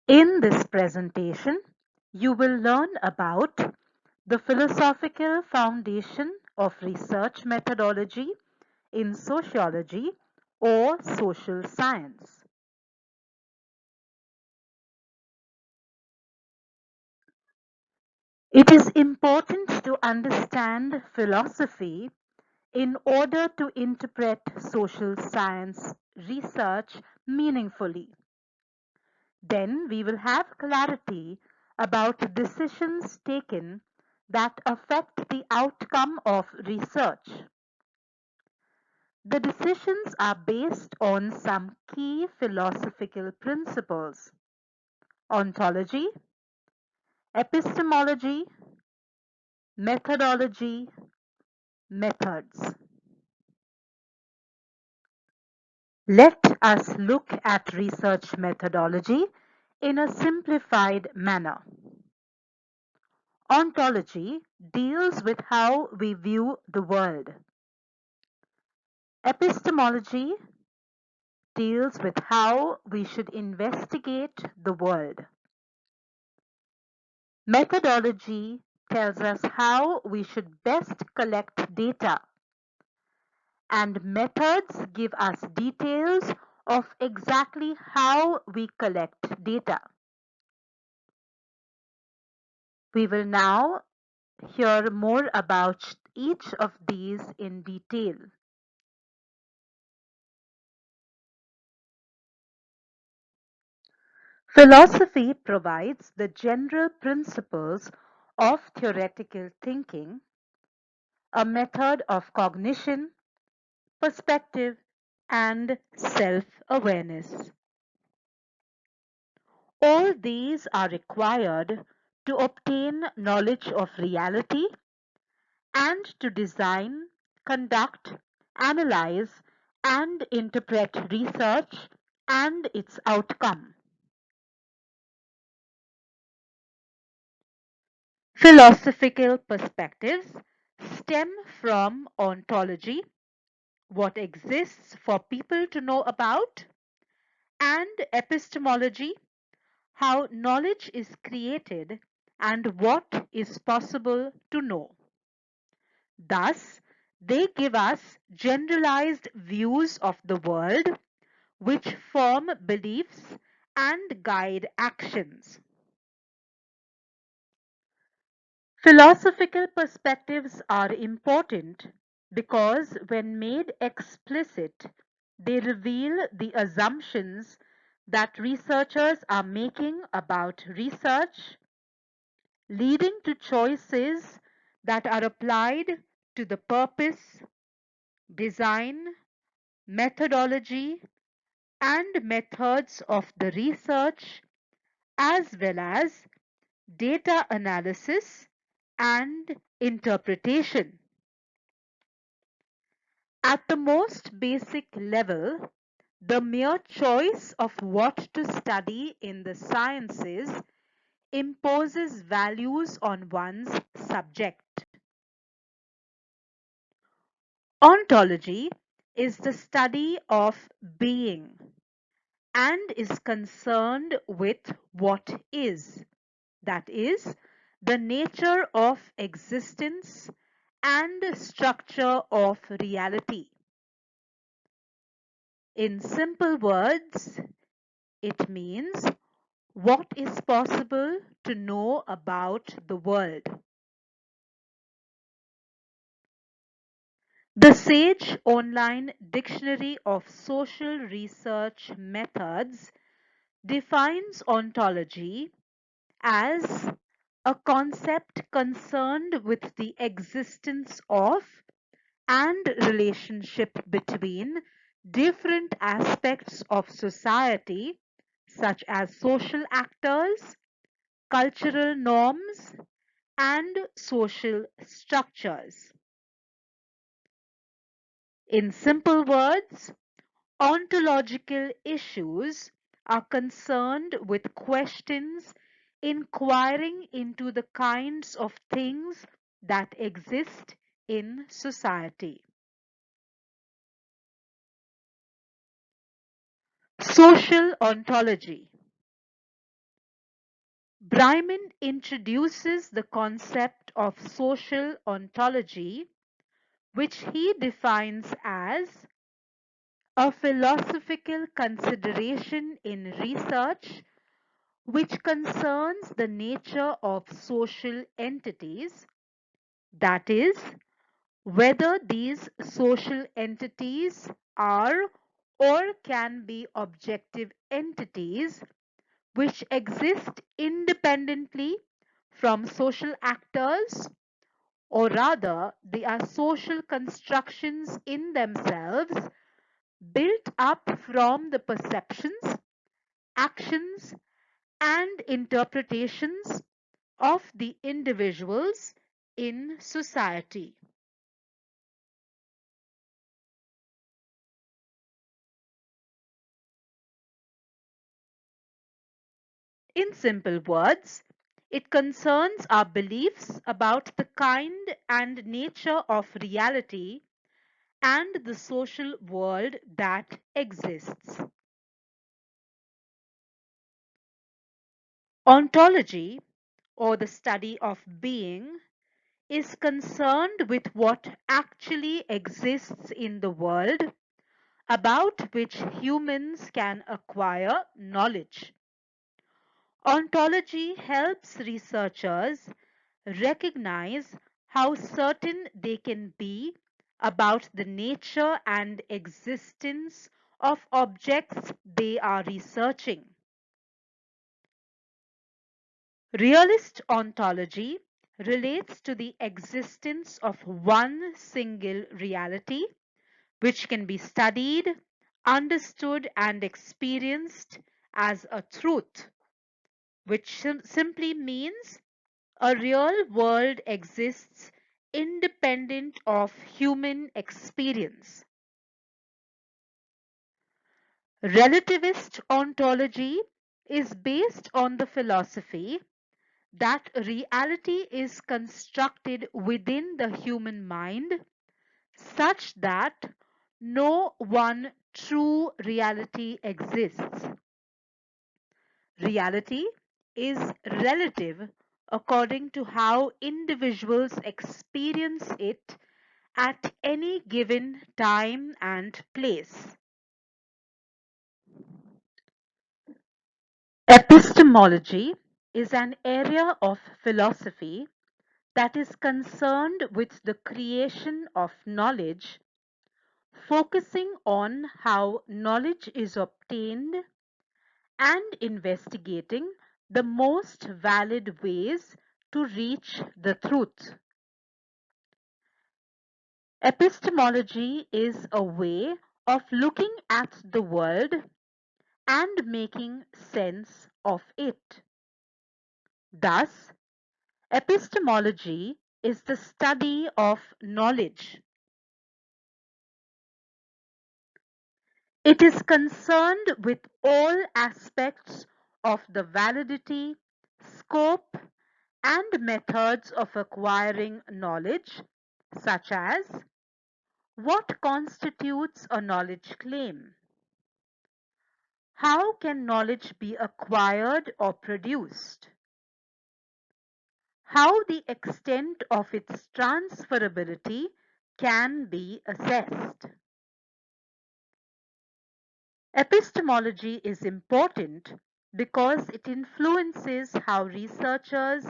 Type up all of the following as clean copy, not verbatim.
In this presentation, you will learn about the philosophical foundation of research methodology in sociology or social science. It is important to understand philosophy in order to interpret social science research meaningfully. Then we will have clarity about decisions taken that affect the outcome of research. The decisions are based on some key philosophical principles: ontology, epistemology, methodology, methods. Let us look at research methodology in a simplified manner. Ontology deals with how we view the world. Epistemology deals with how we should investigate the world. Methodology tells us how we should best collect data, and methods give us details of exactly how we collect data. We will now hear more about each of these in detail. Philosophy provides the general principles of theoretical thinking, a method of cognition, perspective, and self-awareness. All these are required to obtain knowledge of reality and to design, conduct, analyze, and interpret research and its outcome. Philosophical perspectives stem from ontology, what exists for people to know about, and epistemology, how knowledge is created and what is possible to know. Thus, they give us generalized views of the world which form beliefs and guide actions. Philosophical perspectives are important because when made explicit, they reveal the assumptions that researchers are making about research, leading to choices that are applied to the purpose, design, methodology, and methods of the research, as well as data analysis and interpretation. At the most basic level, the mere choice of what to study in the sciences imposes values on one's subject. Ontology is the study of being and is concerned with what is, that is, the nature of existence and structure of reality. In simple words, it means what is possible to know about the world. The Sage Online Dictionary of Social Research Methods defines ontology as a concept concerned with the existence of and relationship between different aspects of society, such as social actors, cultural norms, and social structures. In simple words, ontological issues are concerned with questions inquiring into the kinds of things that exist in society. Social ontology. Bryman introduces the concept of social ontology, which he defines as a philosophical consideration in research which concerns the nature of social entities, that is, whether these social entities are or can be objective entities which exist independently from social actors, or rather, they are social constructions in themselves built up from the perceptions, actions, and interpretations of the individuals in society. In simple words, it concerns our beliefs about the kind and nature of reality and the social world that exists. Ontology, or the study of being, is concerned with what actually exists in the world about which humans can acquire knowledge. Ontology helps researchers recognize how certain they can be about the nature and existence of objects they are researching. Realist ontology relates to the existence of one single reality which can be studied, understood, and experienced as a truth, which simply means a real world exists independent of human experience. Relativist ontology is based on the philosophy that reality is constructed within the human mind such that no one true reality exists. Reality is relative according to how individuals experience it at any given time and place. Epistemology is an area of philosophy that is concerned with the creation of knowledge, focusing on how knowledge is obtained and investigating the most valid ways to reach the truth. Epistemology is a way of looking at the world and making sense of it. Thus, epistemology is the study of knowledge. It is concerned with all aspects of the validity, scope, and methods of acquiring knowledge, such as what constitutes a knowledge claim? How can knowledge be acquired or produced? How the extent of its transferability can be assessed. Epistemology is important because it influences how researchers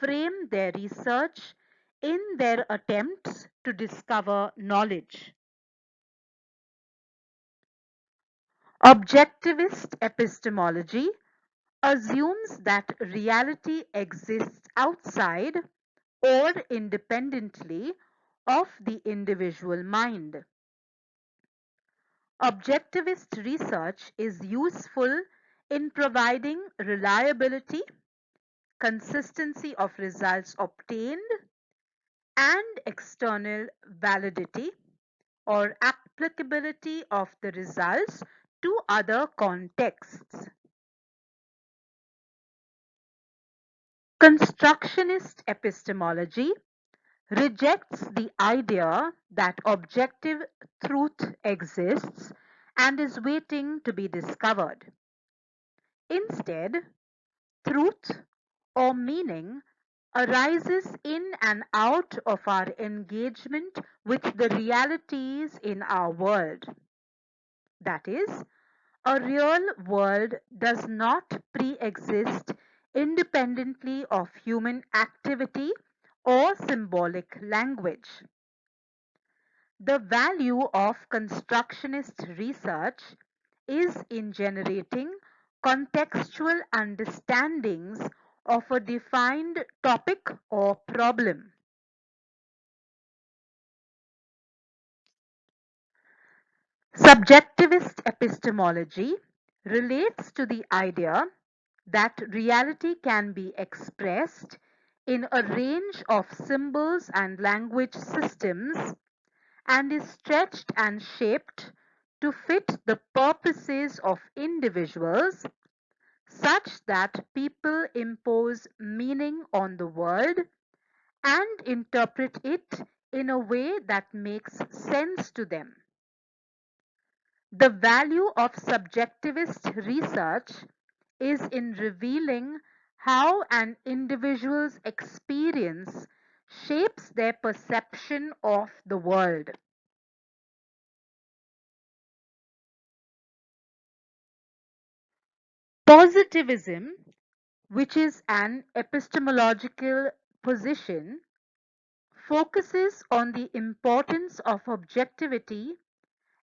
frame their research in their attempts to discover knowledge. Objectivist epistemology assumes that reality exists outside or independently of the individual mind. Objectivist research is useful in providing reliability, consistency of results obtained, and external validity or applicability of the results to other contexts. Constructionist epistemology rejects the idea that objective truth exists and is waiting to be discovered. Instead, truth or meaning arises in and out of our engagement with the realities in our world. That is, a real world does not pre-exist independently of human activity or symbolic language. The value of constructionist research is in generating contextual understandings of a defined topic or problem. Subjectivist epistemology relates to the idea that reality can be expressed in a range of symbols and language systems and is stretched and shaped to fit the purposes of individuals such that people impose meaning on the world and interpret it in a way that makes sense to them. The value of subjectivist research is in revealing how an individual's experience shapes their perception of the world. Positivism, which is an epistemological position, focuses on the importance of objectivity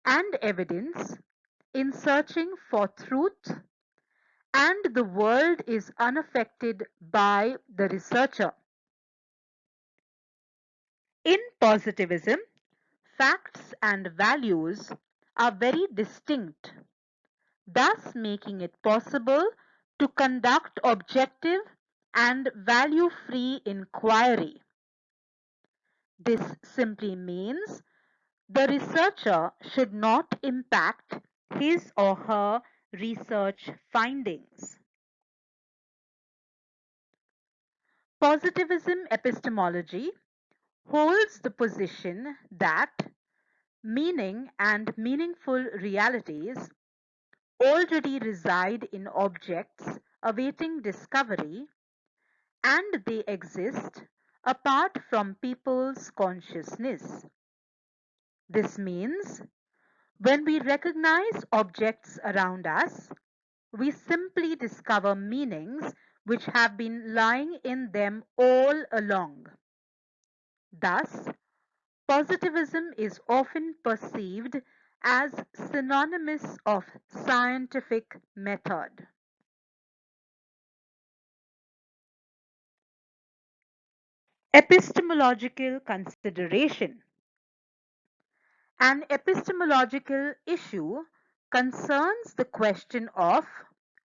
and evidence in searching for truth, and the world is unaffected by the researcher. In positivism, facts and values are very distinct, thus making it possible to conduct objective and value-free inquiry. This simply means the researcher should not impact his or her research findings. Positivism epistemology holds the position that meaning and meaningful realities already reside in objects awaiting discovery, and they exist apart from people's consciousness. This means when we recognize objects around us, we simply discover meanings which have been lying in them all along. Thus, positivism is often perceived as synonymous of scientific method. Epistemological consideration. An epistemological issue concerns the question of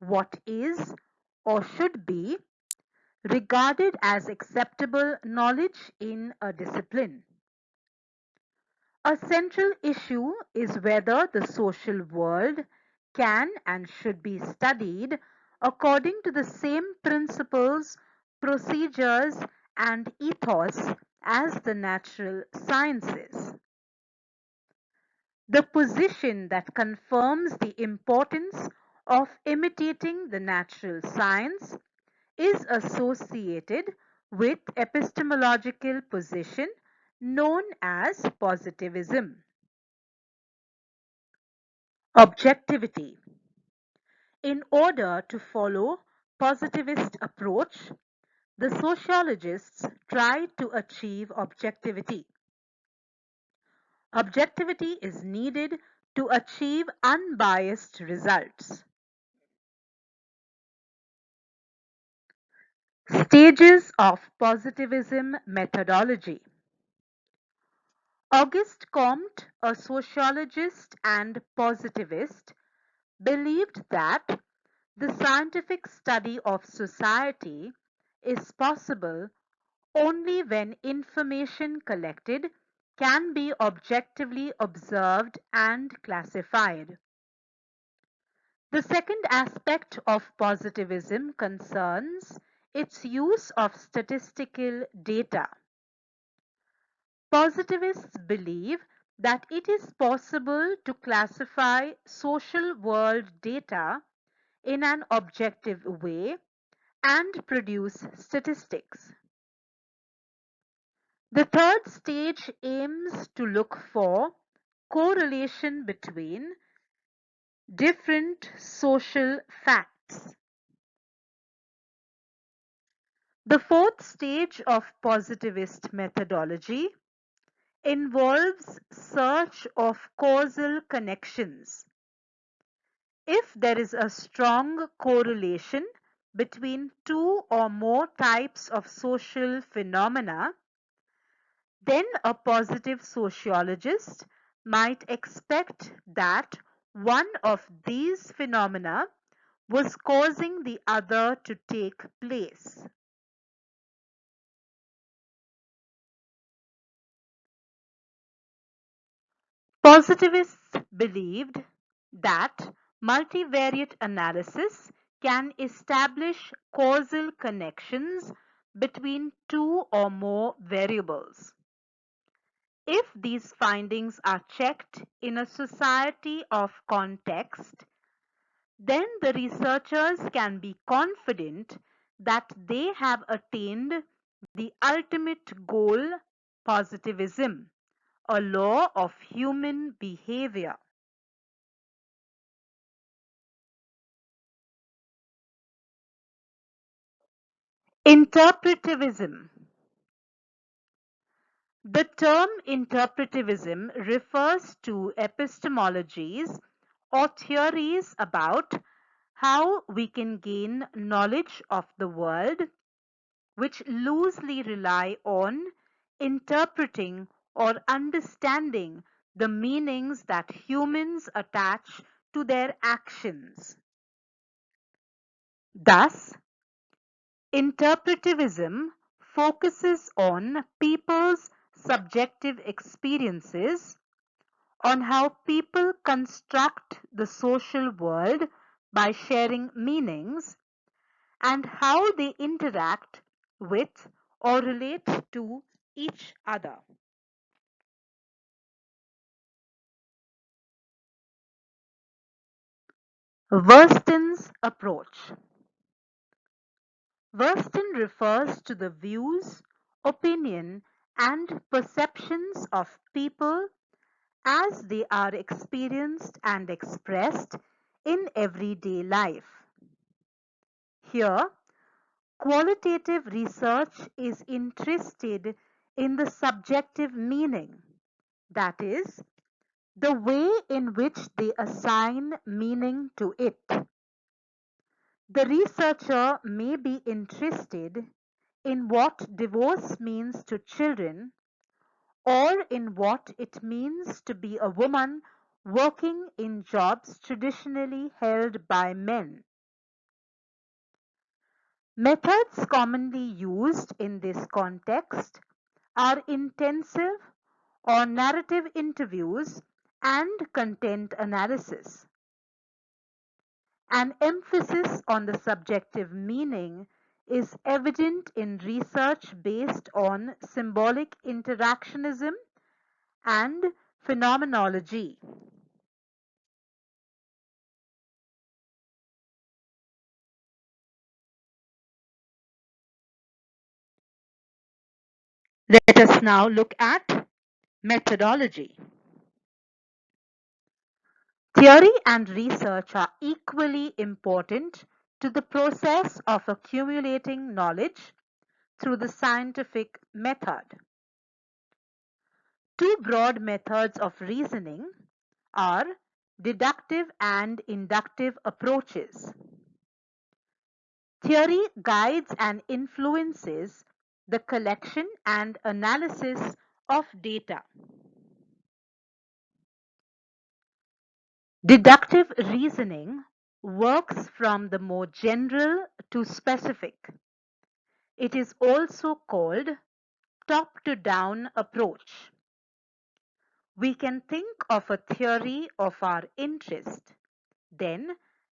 what is or should be regarded as acceptable knowledge in a discipline. A central issue is whether the social world can and should be studied according to the same principles, procedures, and ethos as the natural sciences. The position that confirms the importance of imitating the natural science is associated with epistemological position known as positivism. Objectivity. In order to follow positivist approach, the sociologists try to achieve objectivity. Objectivity is needed to achieve unbiased results. Stages of positivism methodology. Auguste Comte, a sociologist and positivist, believed that the scientific study of society is possible only when information collected can be objectively observed and classified. The second aspect of positivism concerns its use of statistical data. Positivists believe that it is possible to classify social world data in an objective way and produce statistics. The third stage aims to look for correlation between different social facts. The fourth stage of positivist methodology involves search of causal connections. If there is a strong correlation between two or more types of social phenomena, then a positive sociologist might expect that one of these phenomena was causing the other to take place. Positivists believed that multivariate analysis can establish causal connections between two or more variables. If these findings are checked in a society of context, then the researchers can be confident that they have attained the ultimate goal, positivism, a law of human behavior. Interpretivism. The term interpretivism refers to epistemologies or theories about how we can gain knowledge of the world, which loosely rely on interpreting or understanding the meanings that humans attach to their actions. Thus, interpretivism focuses on people's subjective experiences, on how people construct the social world by sharing meanings, and how they interact with or relate to each other. Worston's approach. Worston refers to the views, opinion, and perceptions of people as they are experienced and expressed in everyday life. Here, qualitative research is interested in the subjective meaning, that is, the way in which they assign meaning to it. The researcher may be interested in what divorce means to children or in what it means to be a woman working in jobs traditionally held by men. Methods commonly used in this context are intensive or narrative interviews and content analysis. An emphasis on the subjective meaning is evident in research based on symbolic interactionism and phenomenology. Let us now look at methodology. Theory and research are equally important to the process of accumulating knowledge through the scientific method. Two broad methods of reasoning are deductive and inductive approaches. Theory guides and influences the collection and analysis of data. Deductive reasoning works from the more general to specific. It is also called top-to-down approach. We can think of a theory of our interest, then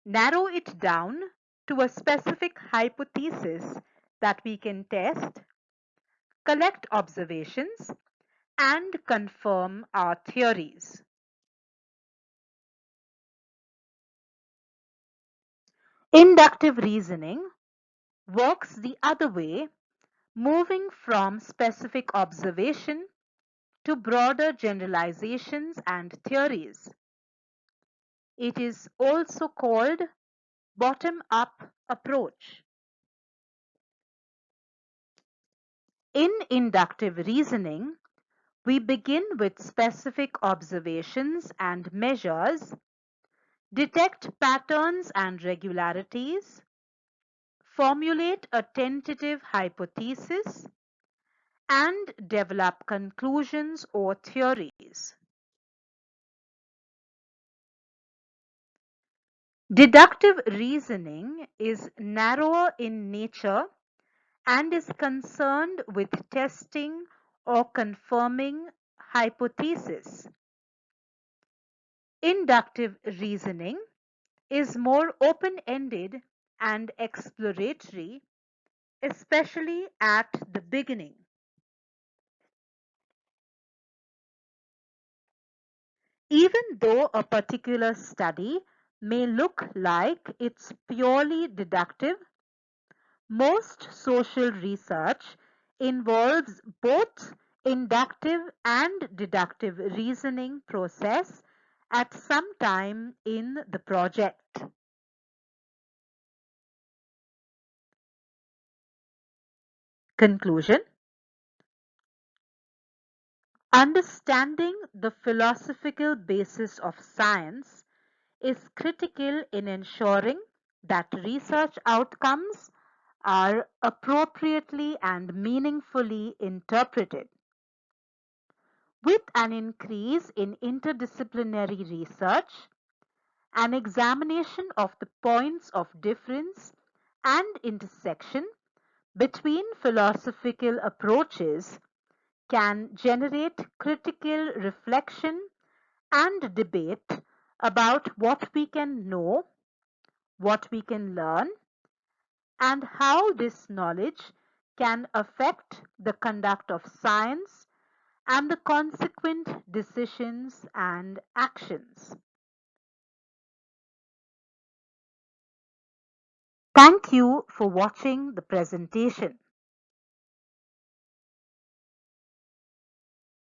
narrow it down to a specific hypothesis that we can test, collect observations, and confirm our theories. Inductive reasoning works the other way, moving from specific observation to broader generalizations and theories. It is also called bottom-up approach. In inductive reasoning, we begin with specific observations and measures, detect patterns and regularities, formulate a tentative hypothesis, and develop conclusions or theories. Deductive reasoning is narrower in nature and is concerned with testing or confirming hypotheses. Inductive reasoning is more open-ended and exploratory, especially at the beginning. Even though a particular study may look like it's purely deductive, most social research involves both inductive and deductive reasoning process at some time in the project. Conclusion: understanding the philosophical basis of science is critical in ensuring that research outcomes are appropriately and meaningfully interpreted. With an increase in interdisciplinary research, an examination of the points of difference and intersection between philosophical approaches can generate critical reflection and debate about what we can know, what we can learn, and how this knowledge can affect the conduct of science and the consequent decisions and actions. Thank you for watching the presentation.